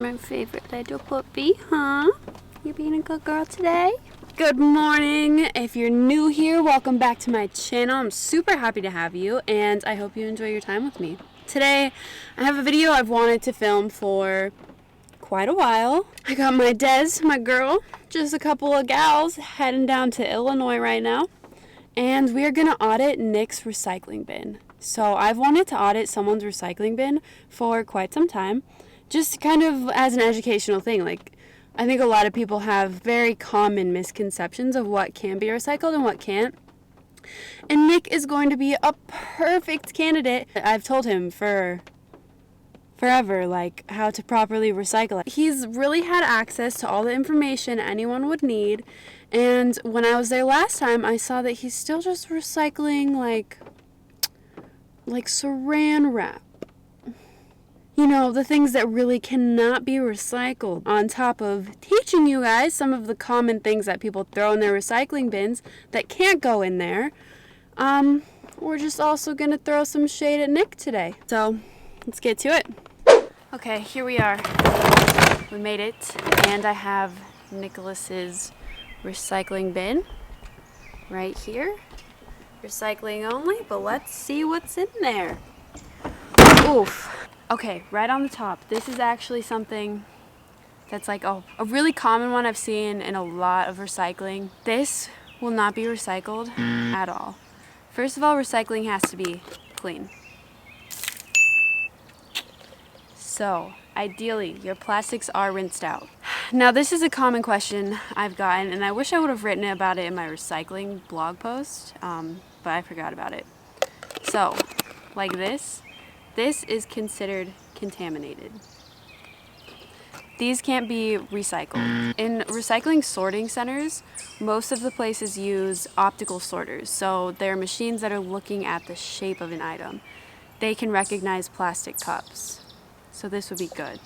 My favorite little puppy, huh? You being a good girl today? Good morning. If you're new here, welcome back to my channel. I'm super happy to have you, and I hope you enjoy your time with me. Today, I have a video I've wanted to film for quite a while. I got my Des, my girl, just a couple of gals heading down to Illinois right now, and we are going to audit Nick's recycling bin. So I've wanted to audit someone's recycling bin for quite some time, just kind of as an educational thing. Like, I think a lot of people have very common misconceptions of what can be recycled and what can't. And Nick is going to be a perfect candidate. I've told him for forever, like, how to properly recycle it. He's really had access to all the information anyone would need. And when I was there last time, I saw that he's still just recycling like saran wrap. You know, the things that really cannot be recycled. On top of teaching you guys some of the common things that people throw in their recycling bins that can't go in there, we're just also going to throw some shade at Nick today. So, let's get to it. Okay, here we are. We made it, and I have Nicholas's recycling bin right here. Recycling only, but let's see what's in there. Oof. Okay, right on the top, this is actually something that's like a really common one I've seen in a lot of recycling. This will not be recycled at all. First of all, recycling has to be clean. So, ideally, your plastics are rinsed out. Now, this is a common question I've gotten, and I wish I would have written about it in my recycling blog post, but I forgot about it. So, like this is considered contaminated. These can't be recycled. In recycling sorting centers, most of the places use optical sorters, so they're machines that are looking at the shape of an item. They can recognize plastic cups, so this would be good.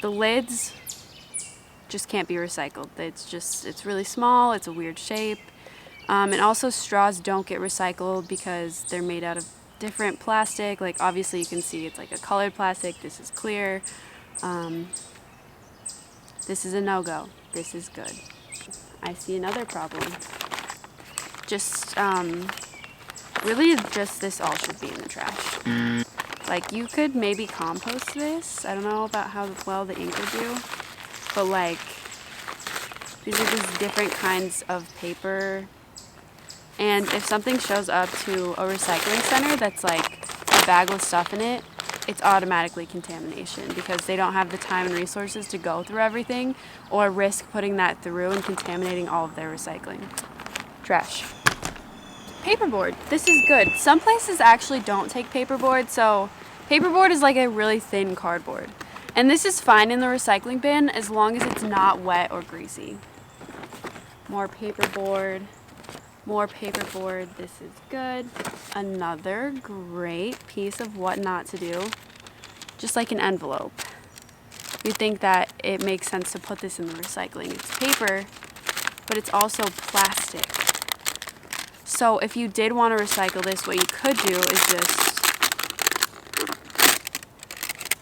The lids just can't be recycled. It's really small, it's a weird shape. And also straws don't get recycled because they're made out of different plastic. Like, obviously you can see it's like a colored plastic. This is clear. This is a no-go. This is good. I see another problem. Really just this all should be in the trash. Like, you could maybe compost this. I don't know about how well the ink would do, but like, these are just different kinds of paper. And if something shows up to a recycling center that's like a bag with stuff in it, it's automatically contamination because they don't have the time and resources to go through everything or risk putting that through and contaminating all of their recycling. Trash. Paperboard. This is good. Some places actually don't take paperboard, so paperboard is like a really thin cardboard. And this is fine in the recycling bin as long as it's not wet or greasy. More paperboard. More paperboard. This is good. Another great piece of what not to do. Just like an envelope. You'd think that it makes sense to put this in the recycling. It's paper, but it's also plastic. So if you did want to recycle this, what you could do is just...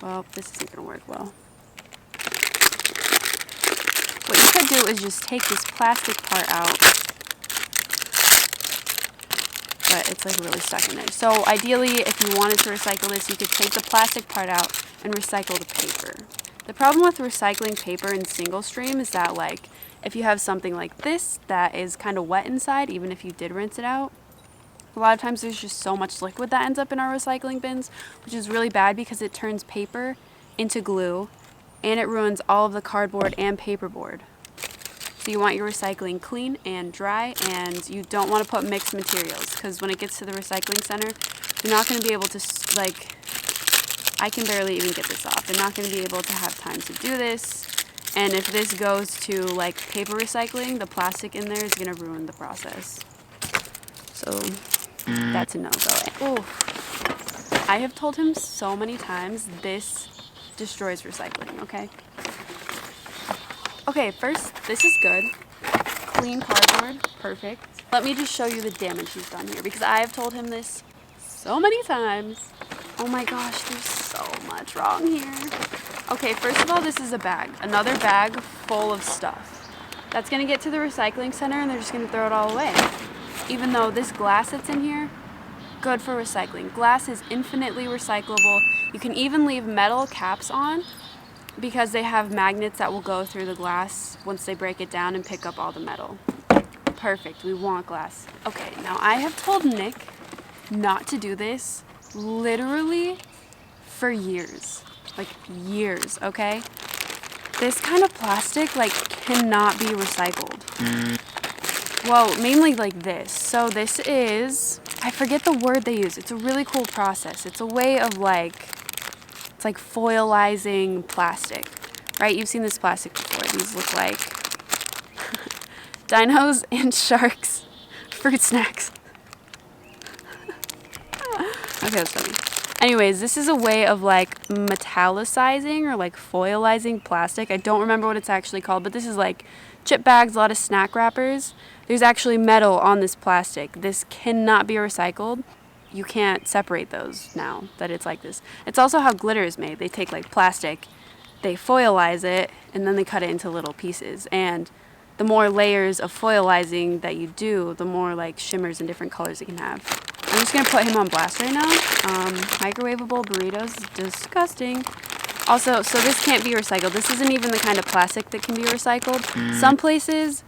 Well, this isn't going to work well. What you could do is just take this plastic part out. But it's like really stuck in there. So ideally, if you wanted to recycle this, you could take the plastic part out and recycle the paper. The problem with recycling paper in single stream is that, like, if you have something like this that is kind of wet inside, even if you did rinse it out, a lot of times there's just so much liquid that ends up in our recycling bins, which is really bad because it turns paper into glue and it ruins all of the cardboard and paperboard. So you want your recycling clean and dry, and you don't want to put mixed materials because when it gets to the recycling center, you're not going to be able to, like, I can barely even get this off. They're not going to be able to have time to do this. And if this goes to like paper recycling, the plastic in there is going to ruin the process. So that's a no-go. Ooh. I have told him so many times this destroys recycling, okay? Okay, first, this is good. Clean cardboard, perfect. Let me just show you the damage he's done here because I have told him this so many times. Oh my gosh, there's so much wrong here. Okay, first of all, this is a bag. Another bag full of stuff. That's gonna get to the recycling center and they're just gonna throw it all away. Even though this glass that's in here, good for recycling. Glass is infinitely recyclable. You can even leave metal caps on because they have magnets that will go through the glass once they break it down and pick up all the metal. Perfect, we want glass. Okay, now I have told Nick not to do this literally for years. Like years, okay? This kind of plastic like cannot be recycled. Well, mainly like this. So this is, I forget the word they use. It's a really cool process. It's a way of like, it's like foilizing plastic, right? You've seen this plastic before. These look like dinos and sharks fruit snacks. Okay, that's funny. Anyways, this is a way of like metallicizing or like foilizing plastic. I don't remember what it's actually called, but this is like chip bags, a lot of snack wrappers. There's actually metal on this plastic. This cannot be recycled. You can't separate those now that it's like this. It's also how glitter is made. They take like plastic, they foilize it, and then they cut it into little pieces. And the more layers of foilizing that you do, the more like shimmers and different colors it can have. I'm just gonna put him on blast right now. Microwavable burritos is disgusting. Also, so this can't be recycled. This isn't even the kind of plastic that can be recycled. Some places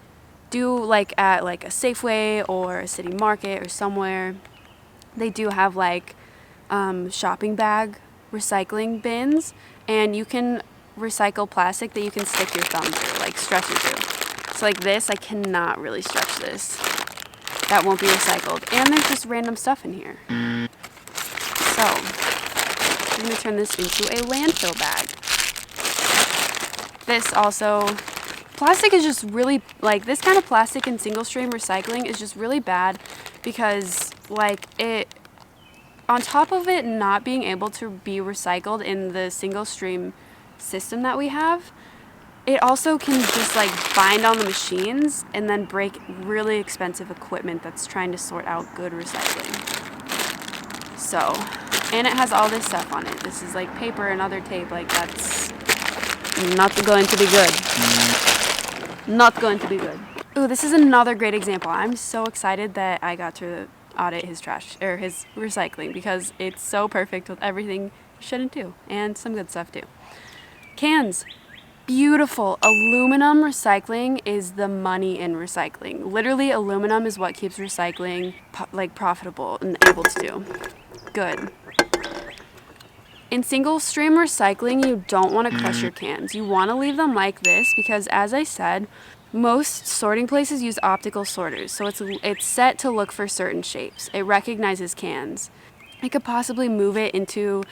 do, like at like a Safeway or a city market or somewhere, they do have like shopping bag recycling bins, and you can recycle plastic that you can stick your thumb through, like stretch it through. So like this, I cannot really stretch this. That won't be recycled. And there's just random stuff in here. So, I'm going to turn this into a landfill bag. This also, plastic is just really, like this kind of plastic in single stream recycling is just really bad because like it, on top of it not being able to be recycled in the single stream system that we have, it also can just like bind on the machines and then break really expensive equipment that's trying to sort out good recycling. So, and it has all this stuff on it. This is like paper and other tape, like that's not going to be good. Not going to be good. Ooh, this is another great example. I'm so excited that I got to audit his trash, or his recycling, because it's so perfect with everything you shouldn't do, and some good stuff too. Cans. Beautiful. Aluminum recycling is the money in recycling. Literally, aluminum is what keeps recycling like profitable and able to do good. In single stream recycling, you don't want to crush your cans. You want to leave them like this because, as I said, most sorting places use optical sorters, so it's set to look for certain shapes. It recognizes cans. I could possibly move it into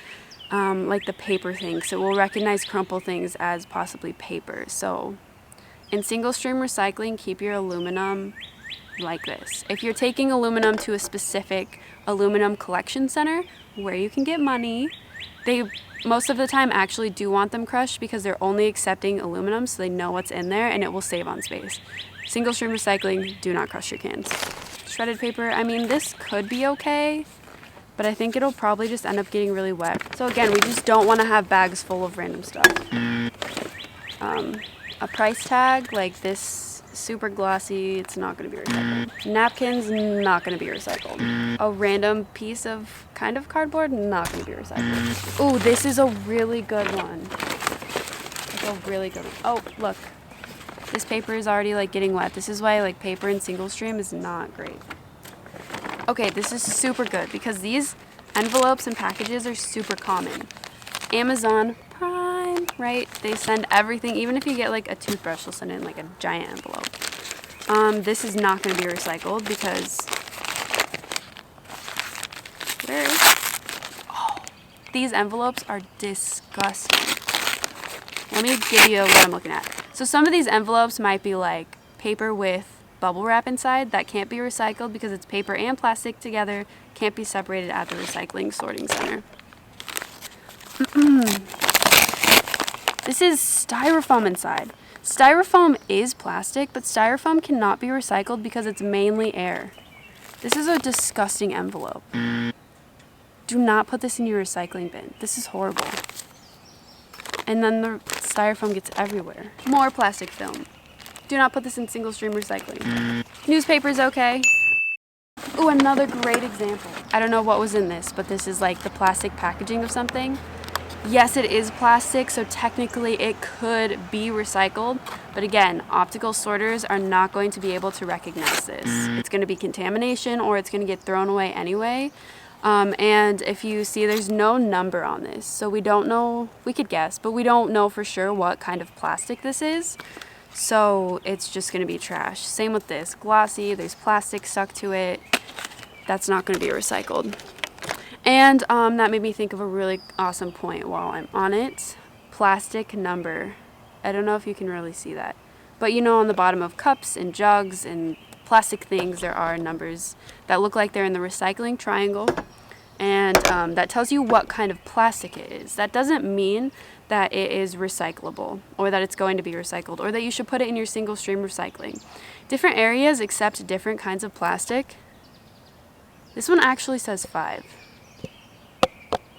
like the paper thing, so it will recognize crumple things as possibly paper. So in single stream recycling, keep your aluminum like this. If you're taking aluminum to a specific aluminum collection center where you can get money, they most of the time actually do want them crushed because they're only accepting aluminum, so they know what's in there and it will save on space. Single stream recycling, do not crush your cans. Shredded paper, I mean, this could be okay, but I think it'll probably just end up getting really wet. So again, we just don't want to have bags full of random stuff. A price tag like this, super glossy, it's not going to be recycled. Napkins, not going to be recycled. A random piece of kind of cardboard, not going to be recycled. Ooh, this is a really good one. It's a really good one. Oh, look. This paper is already like getting wet. This is why like paper in single stream is not great. Okay, this is super good because these envelopes and packages are super common. Amazon Prime, right? They send everything, even if you get like a toothbrush, they'll send it in like a giant envelope. This is not going to be recycled because these envelopes are disgusting. Let me give you what I'm looking at. So some of these envelopes might be like paper with bubble wrap inside that can't be recycled because it's paper and plastic together, can't be separated at the recycling sorting center. This is styrofoam inside. Styrofoam is plastic, but styrofoam cannot be recycled because it's mainly air. This is a disgusting envelope. Do not put this in your recycling bin. This is horrible. And then the styrofoam gets everywhere. More plastic film. Do not put this in single stream recycling. Newspaper's okay. Ooh, another great example. I don't know what was in this, but this is like the plastic packaging of something. Yes, it is plastic, so technically it could be recycled. But again, optical sorters are not going to be able to recognize this. It's going to be contamination, or it's going to get thrown away anyway. And if you see, there's no number on this. So we don't know, we could guess, but we don't know for sure what kind of plastic this is. So it's just going to be trash. Same with this. Glossy, there's plastic stuck to it. That's not going to be recycled. And that made me think of a really awesome point while I'm on it. Plastic number. I don't know if you can really see that. But you know, on the bottom of cups and jugs and plastic things, there are numbers that look like they're in the recycling triangle. And that tells you what kind of plastic it is. That doesn't mean that it is recyclable, or that it's going to be recycled, or that you should put it in your single stream recycling. Different areas accept different kinds of plastic. This one actually says 5.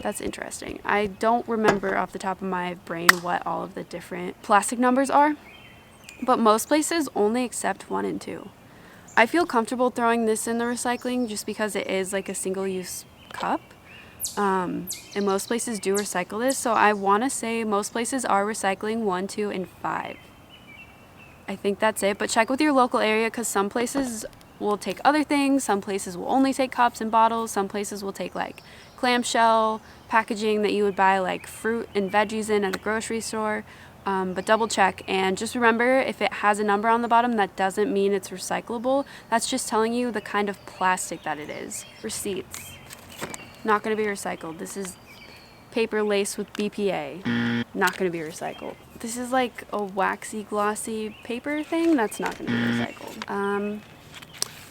That's interesting. I don't remember off the top of my brain what all of the different plastic numbers are, but most places only accept 1 and 2. I feel comfortable throwing this in the recycling just because it is like a single-use cup. And most places do recycle this, so I want to say most places are recycling 1, 2, and 5. I think that's it, but check with your local area, because some places will take other things, some places will only take cups and bottles, some places will take like clamshell packaging that you would buy like fruit and veggies in at a grocery store. But double check, and just remember, if it has a number on the bottom, that doesn't mean it's recyclable. That's just telling you the kind of plastic that it is. Receipts. Not going to be recycled. This is paper laced with BPA. Not going to be recycled. This is like a waxy, glossy paper thing. That's not going to be recycled.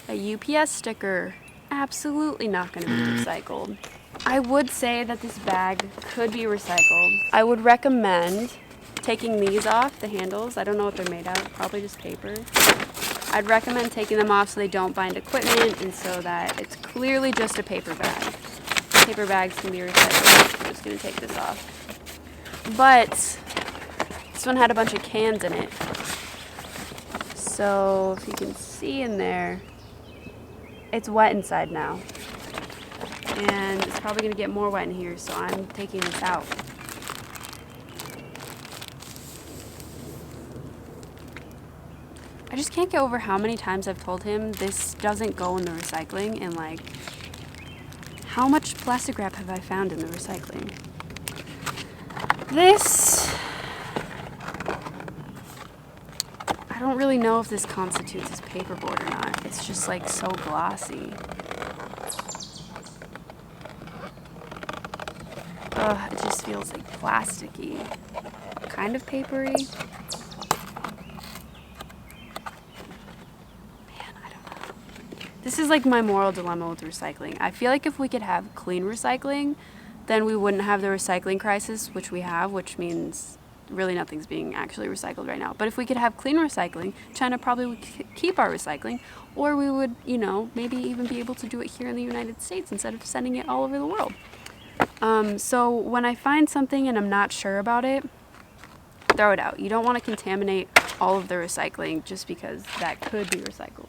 A UPS sticker. Absolutely not going to be recycled. I would say that this bag could be recycled. I would recommend taking these off, the handles. I don't know what they're made out of. Probably just paper. I'd recommend taking them off so they don't bind equipment, and so that it's clearly just a paper bag. Paper bags can be recycled. I'm just going to take this off. But this one had a bunch of cans in it. So if you can see in there, it's wet inside now. And it's probably going to get more wet in here, so I'm taking this out. I just can't get over how many times I've told him this doesn't go in the recycling, and like, how much plastic wrap have I found in the recycling? This, I don't really know if this constitutes as paperboard or not. It's just like so glossy. Ugh, it just feels like plasticky, kind of papery. This is like my moral dilemma with recycling. I feel like if we could have clean recycling, then we wouldn't have the recycling crisis, which we have, which means really nothing's being actually recycled right now. But if we could have clean recycling, China probably would keep our recycling, or we would, you know, maybe even be able to do it here in the United States instead of sending it all over the world. So when I find something and I'm not sure about it, throw it out. You don't want to contaminate all of the recycling just because that could be recycled.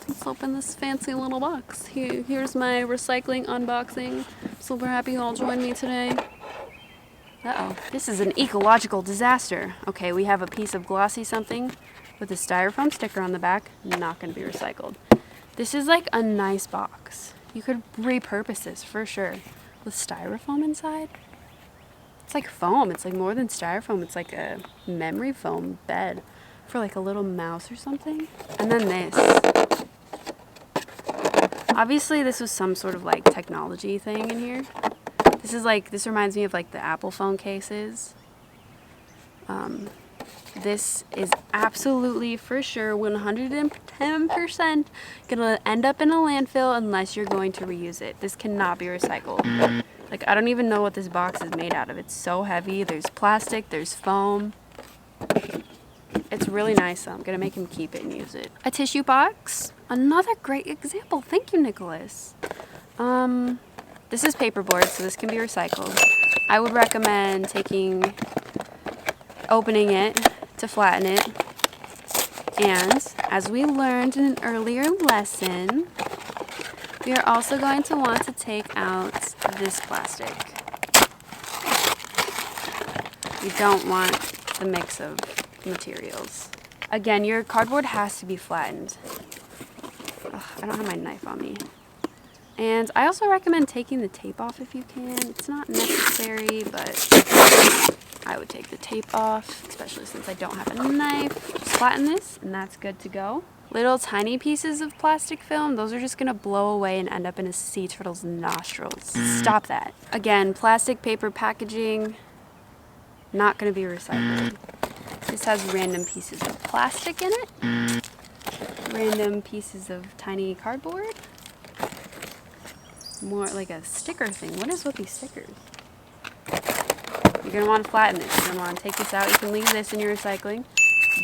Let's open this fancy little box. Here's my recycling unboxing. Super happy you all joined me today. Uh-oh. This is an ecological disaster. Okay, we have a piece of glossy something with a styrofoam sticker on the back. Not going to be recycled. This is like a nice box. You could repurpose this for sure. With styrofoam inside? It's like foam. It's like more than styrofoam. It's like a memory foam bed for like a little mouse or something. And then this. Obviously this was some sort of like technology thing in here. This reminds me of like the Apple phone cases. This is absolutely for sure 110% gonna end up in a landfill unless you're going to reuse it. This cannot be recycled. Like, I don't even know what this box is made out of. It's so heavy. There's plastic, there's foam. It's really nice, so I'm gonna make him keep it and use it. A tissue box. Another great example. Thank you, Nicholas. This is paperboard, so this can be recycled. I would recommend opening it to flatten it. And as we learned in an earlier lesson, we are also going to want to take out this plastic. You don't want the mix of materials. Again, your cardboard has to be flattened. Ugh, I don't have my knife on me. And I also recommend taking the tape off if you can. It's not necessary, but I would take the tape off, especially since I don't have a knife. Just flatten this, and that's good to go. Little tiny pieces of plastic film, those are just gonna blow away and end up in a sea turtle's nostrils. Stop that. Again, plastic paper packaging, not gonna be recycled. This has random pieces of plastic in it. Random pieces of tiny cardboard. More like a sticker thing. What is with these stickers? You're gonna want to flatten this. You're gonna want to take this out. You can leave this in your recycling.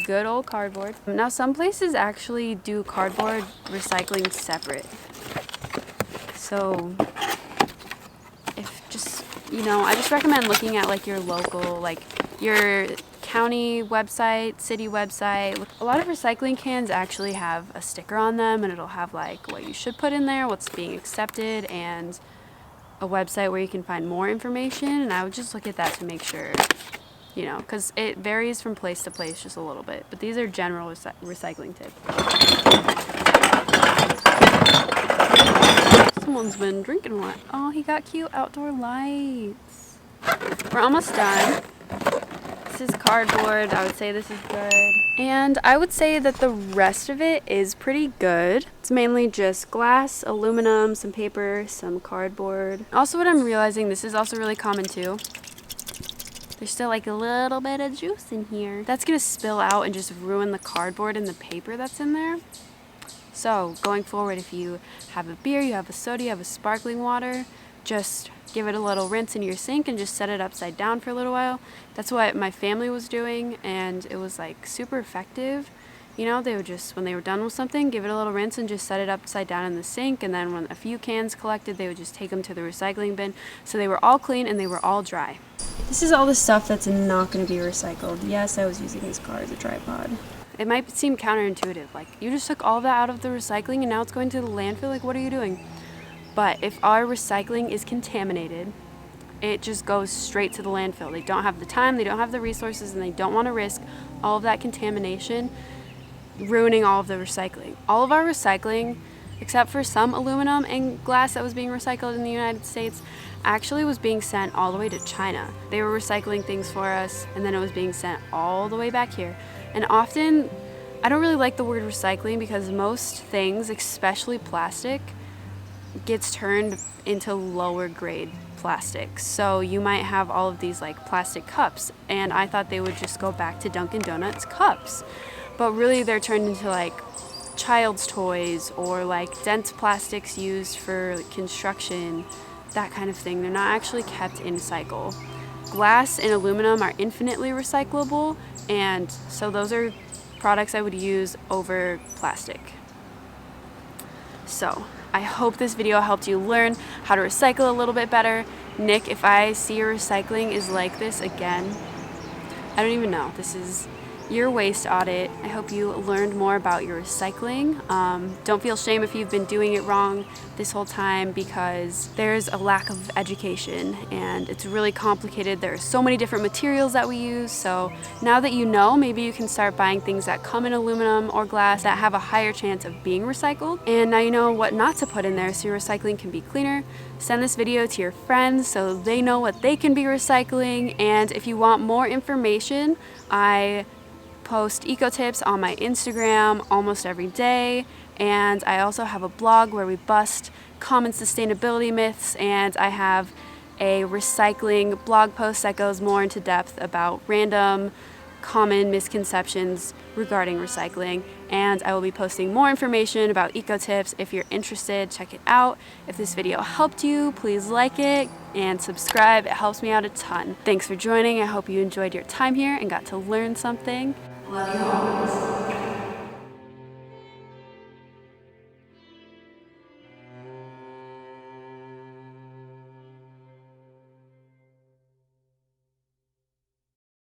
Good old cardboard. Now some places actually do cardboard recycling separate. So if just, I just recommend looking at like your local, like your county website, city website. A lot of recycling cans actually have a sticker on them, and it'll have like what you should put in there, what's being accepted, and a website where you can find more information. And I would just look at that to make sure, because it varies from place to place just a little bit. But these are general recycling tips. Someone's been drinking a lot. Oh, he got cute outdoor lights. We're almost done. This is cardboard. I would say this is good. And I would say that the rest of it is pretty good. It's mainly just glass, aluminum, some paper, some cardboard. Also, what I'm realizing, this is also really common too. There's still like a little bit of juice in here. That's gonna spill out and just ruin the cardboard and the paper that's in there. So going forward, if you have a beer, you have a soda, you have a sparkling water, just give it a little rinse in your sink and just set it upside down for a little while. That's what my family was doing, and it was like super effective. They would just, when they were done with something, give it a little rinse and just set it upside down in the sink, and then when a few cans collected, they would just take them to the recycling bin. So they were all clean and they were all dry. This is all the stuff that's not going to be recycled. Yes, I was using this car as a tripod. It might seem counterintuitive, like you just took all that out of the recycling and now it's going to the landfill. Like, what are you doing? But if our recycling is contaminated, it just goes straight to the landfill. They don't have the time, they don't have the resources, and they don't want to risk all of that contamination ruining all of the recycling. All of our recycling, except for some aluminum and glass that was being recycled in the United States, actually was being sent all the way to China. They were recycling things for us, and then it was being sent all the way back here. And often, I don't really like the word recycling because most things, especially plastic, gets turned into lower grade plastic. So you might have all of these like plastic cups, and I thought they would just go back to Dunkin' Donuts cups, but really they're turned into like child's toys or like dense plastics used for construction, that kind of thing. They're not actually kept in cycle. Glass and aluminum are infinitely recyclable, and so those are products I would use over plastic. So I hope this video helped you learn how to recycle a little bit better. Nick, if I see your recycling is like this again, I don't even know. This is your waste audit. I hope you learned more about your recycling. Don't feel shame if you've been doing it wrong this whole time, because there's a lack of education and it's really complicated. There are so many different materials that we use. So now that you know, maybe you can start buying things that come in aluminum or glass that have a higher chance of being recycled. And now you know what not to put in there so your recycling can be cleaner. Send this video to your friends so they know what they can be recycling. And if you want more information, I post eco tips on my Instagram almost every day, and I also have a blog where we bust common sustainability myths, and I have a recycling blog post that goes more into depth about random common misconceptions regarding recycling. And I will be posting more information about eco tips. If you're interested, check it out. If this video helped you, please like it and subscribe. It helps me out a ton. Thanks for joining. I hope you enjoyed your time here and got to learn something. Love you always.